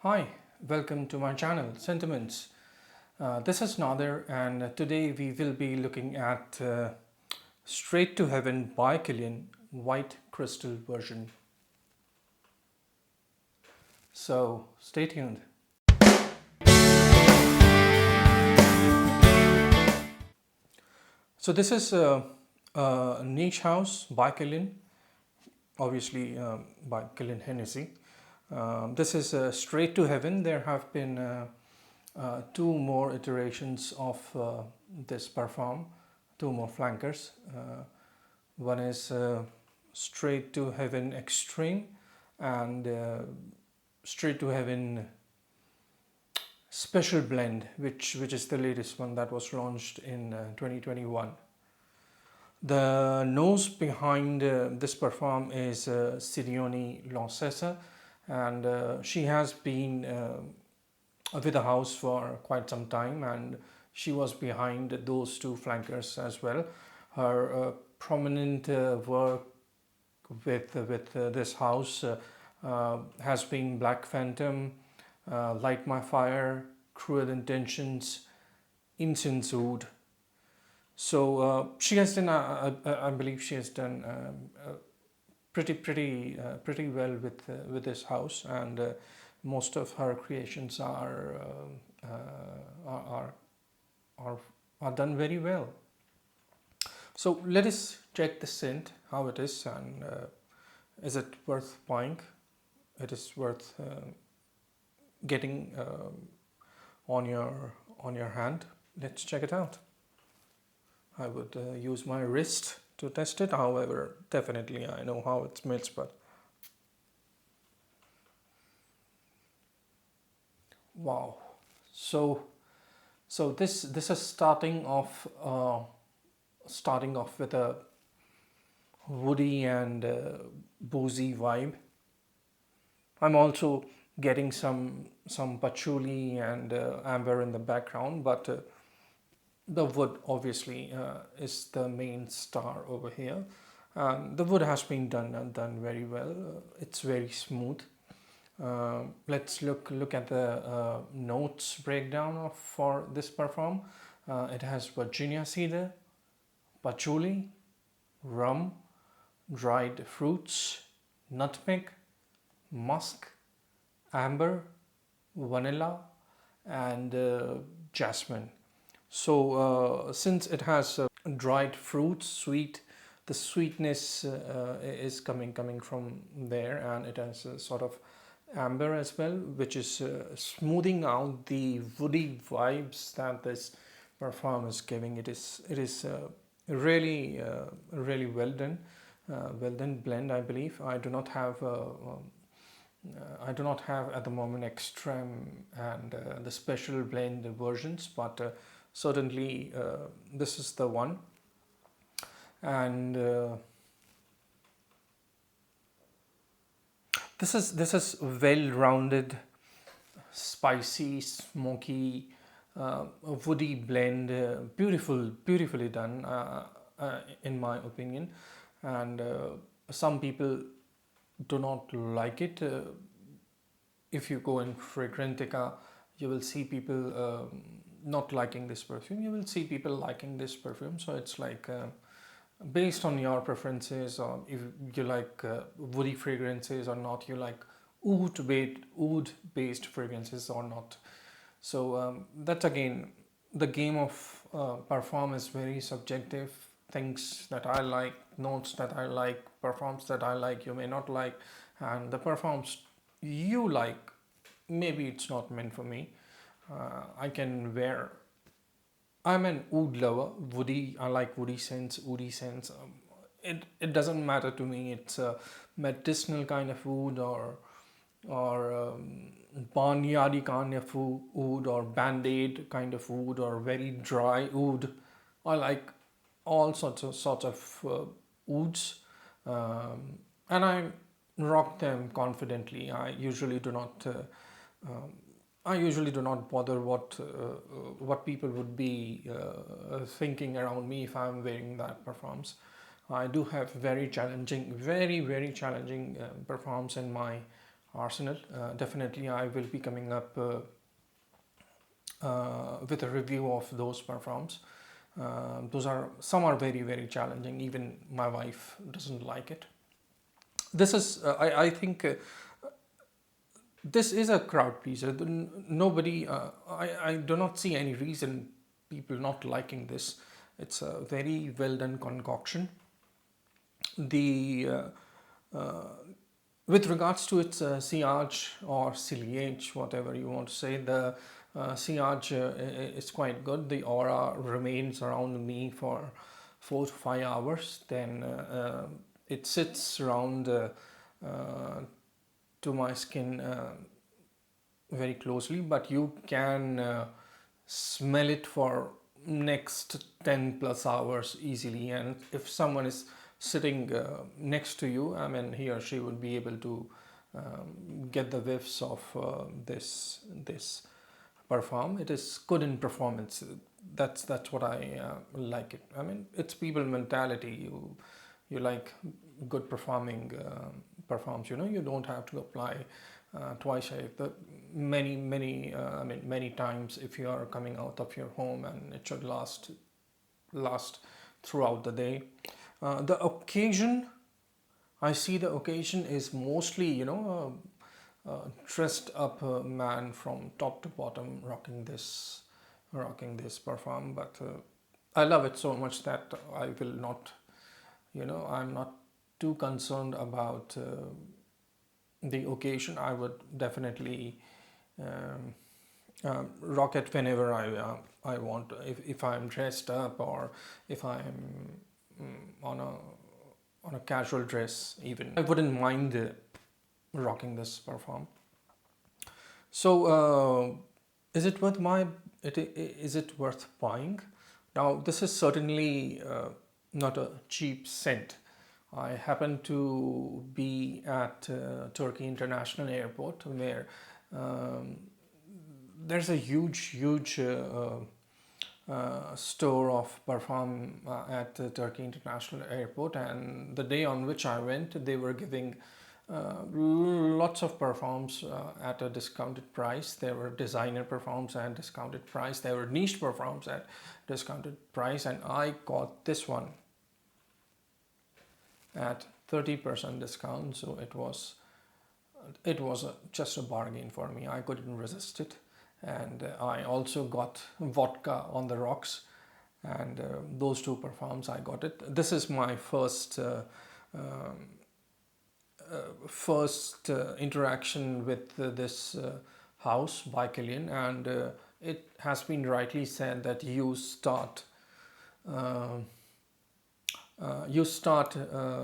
Hi, welcome to my channel Sentiments. This is Nadir, and today we will be looking at Straight to Heaven by Killian White Crystal version. So stay tuned. So this is Niche House by Killian, obviously by Killian Hennessy. This is Straight to Heaven. There have been two more iterations of this perform, two more flankers. One is Straight to Heaven Extreme and Straight to Heaven Special Blend, which is the latest one that was launched in 2021. The nose behind this perform is Sidione Lancesa, and she has been with the house for quite some time, and she was behind those two flankers as well. Her prominent work with this house has been Black Phantom, Light My Fire, Cruel Intentions, Incense Oud. So she has done, I believe she has done pretty well with this house, and most of her creations are are done very well. So let us check the scent, how it is, and is it worth buying? It is worth getting on your hand. Let's check it out. I would use my wrist to test it. However, definitely I know how it smells, but wow. So this is starting off with a woody and boozy vibe. I'm also getting some patchouli and amber in the background, but the wood obviously is the main star over here. The wood has been done very well. It's very smooth. Let's look at the notes breakdown for this perform. It has Virginia cedar, patchouli, rum, dried fruits, nutmeg, musk, amber, vanilla, and jasmine. So since it has dried fruits, the sweetness is coming from there, and it has a sort of amber as well, which is smoothing out the woody vibes that this perfume is giving. It is really well done blend. I believe I do not have at the moment extreme and the special blend versions, but certainly this is the one. And this is well-rounded, spicy, smoky, woody blend, beautifully done, in my opinion. And some people do not like it. If you go in Fragrantica, you will see people not liking this perfume. You will see people liking this perfume. So it's like based on your preferences, or if you like woody fragrances or not, you like oud based fragrances or not. So that's again the game of perform is very subjective. Things that I like, notes that I like, performs that I like, you may not like, and the performs you like, maybe it's not meant for me. I can wear. I'm an oud lover, woody. I like woody scents, woody scents. It doesn't matter to me. It's a medicinal kind of oud, or barnyardy kind of oud, or band-aid kind of oud, or very dry oud. I like all sorts of ouds, and I rock them confidently. I usually do not bother what people would be thinking around me if I'm wearing that performs. I do have very challenging, very challenging performs in my arsenal. Definitely, I will be coming up with a review of those perfumes. Those are some are very very challenging. Even my wife doesn't like it. This is I think this is a crowd pleaser. Nobody I do not see any reason people not liking this. It's a very well done concoction. The With regards to its sillage or ciliage, whatever you want to say, the sillage is quite good. The aura remains around me for 4 to 5 hours. Then it sits around uh, to my skin very closely, but you can smell it for next 10 plus hours easily. And if someone is sitting next to you, I mean, he or she would be able to get the whiffs of this perform. It is good in performance. That's what I like it. I mean, it's people mentality. You like good performing performs. You know, you don't have to apply twice a many times if you are coming out of your home, and it should last throughout the day. The occasion, I see the occasion is mostly, dressed up man from top to bottom rocking this perfume. But I love it so much that I will not, I'm not too concerned about the occasion. I would definitely um, rock it whenever I want. If I'm dressed up, or if I'm on a casual dress, even I wouldn't mind rocking this perfume. So, is it worth is it worth buying? Now, this is certainly not a cheap scent. I happen to be at Turkey International Airport, where um, there's a huge store of perfume at Turkey International Airport, and the day on which I went, they were giving lots of perfumes at a discounted price. There were designer perfumes at discounted price. There were niche perfumes at discounted price, and I got this one at 30% discount. So it was just a bargain for me. I couldn't resist it, and I also got vodka on the rocks, and those two perfumes I got it. This is my first interaction with this house by Killian, and it has been rightly said that uh, you start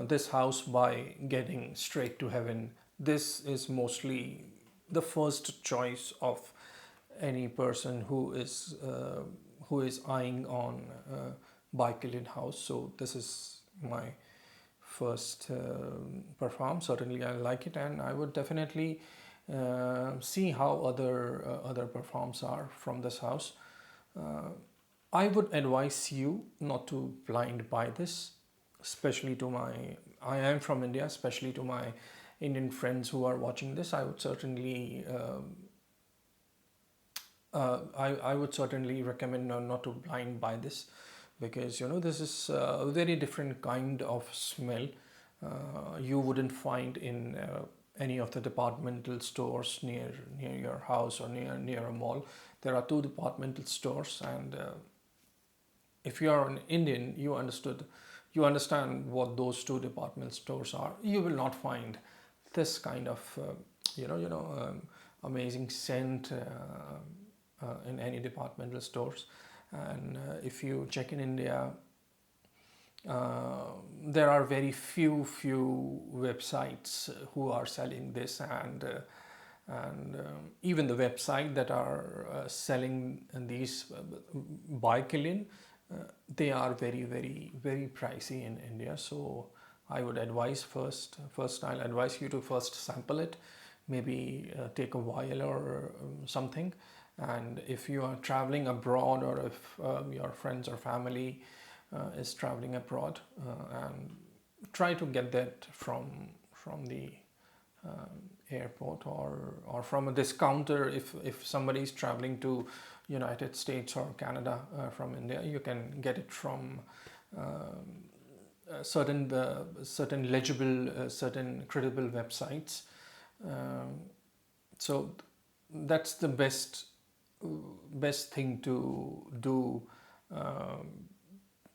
this house by getting straight to heaven. This is mostly the first choice of any person who is eyeing on Baikalin house. So this is my first perform. Certainly, I like it, and I would definitely see how other performs are from this house. Uh, I would advise you not to blind buy this, especially to my. I am from India, especially to my Indian friends who are watching this. I would certainly. I would certainly recommend not to blind buy this, because this is a very different kind of smell you wouldn't find in any of the departmental stores near your house, or near a mall. There are two departmental stores, and if you are an Indian, you understand what those two department stores are. You will not find this kind of amazing scent in any departmental stores. And if you check in India, there are very few websites who are selling this, and even the website that are selling these by Killian, they are very pricey in India. So I would advise first I'll advise you to first sample it, maybe take a vial or something. And if you are traveling abroad, or if your friends or family is traveling abroad, and try to get that from the airport, or from a discounter. If somebody is traveling to United States or Canada from India, you can get it from certain legible, certain credible websites. Um, so that's the best thing to do, um,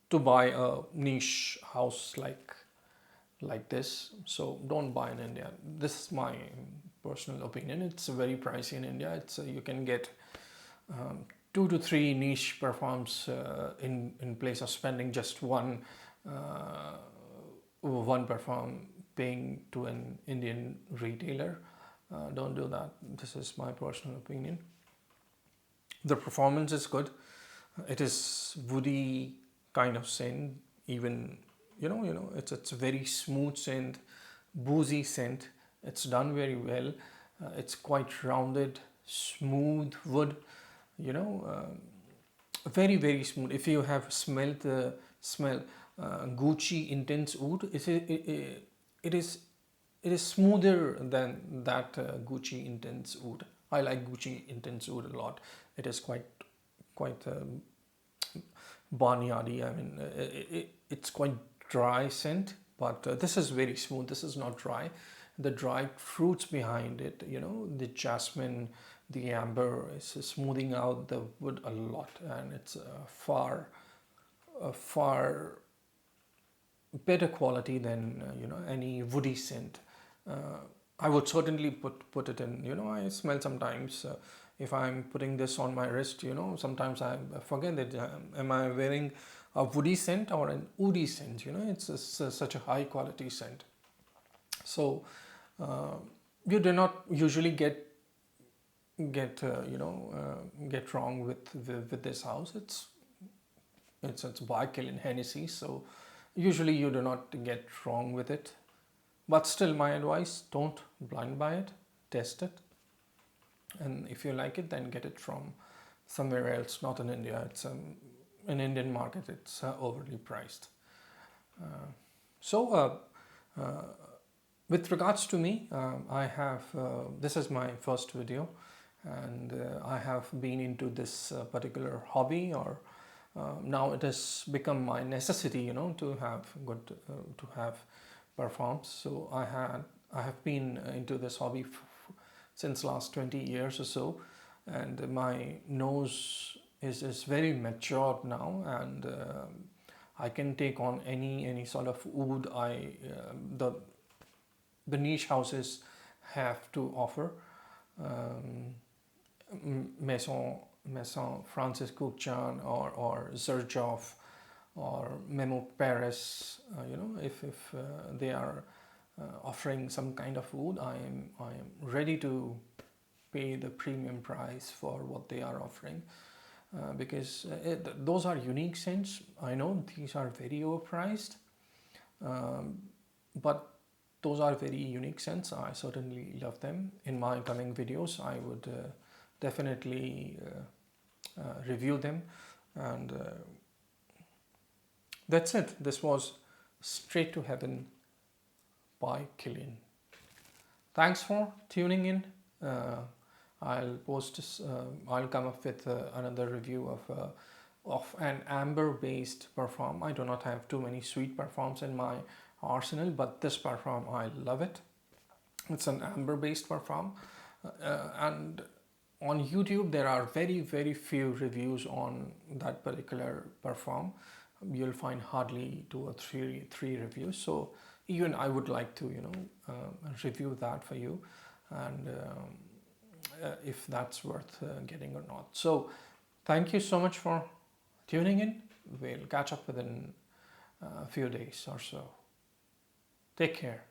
to buy a niche house like this. So don't buy in India. This is my personal opinion. It's very pricey in India. It's you can get um, 2 to 3 niche performs in place of spending just one perform paying to an Indian retailer. Don't do that. This is my personal opinion. The performance is good. It is woody kind of scent. Even it's a very smooth scent, boozy scent. It's done very well. It's quite rounded, smooth wood. You know, very very smooth. If you have smelled the smell Gucci Intense Oud, it is it is smoother than that Gucci Intense Oud. I like Gucci Intense Oud a lot. It is quite barnyardy. I mean, it's quite dry scent, but this is very smooth. This is not dry. The dried fruits behind it, the jasmine, the amber is smoothing out the wood a lot, and it's far better quality than any woody scent. Uh, I would certainly put it in. I smell sometimes if I'm putting this on my wrist. Sometimes I forget that am I wearing a woody scent or an woody scent. Such a high quality scent. So uh, you do not usually get wrong with this house. It's by Killian Hennessy, so usually you do not get wrong with it. But still, my advice: don't blind buy it, test it, and if you like it, then get it from somewhere else, not in India. It's an Indian market. It's overly priced. So, with regards to me, I have this is my first video, and I have been into this particular hobby, or now it has become my necessity, to have good to have performs. So I have been into this hobby since last 20 years or so, and my nose is very matured now, and I can take on any sort of wood the niche houses have to offer. Um, Maison Francis Kupchan or Zerjov or Memo Paris, if they are offering some kind of wood, I am ready to pay the premium price for what they are offering, because those are unique scents. I know these are very overpriced, but those are very unique scents. I certainly love them. In my coming videos, I would definitely review them, and that's it. This was Straight to Heaven by Killian. Thanks for tuning in. I'll I'll come up with another review of an amber based perfume. I do not have too many sweet perfumes in my arsenal, but this perfume, I love it. It's an amber based perfume, and on YouTube there are very very few reviews on that particular perfume. You'll find hardly 2 or 3 reviews. So even I would like to review that for you, and if that's worth getting or not. So thank you so much for tuning in. We'll catch up within a few days or so. Take care.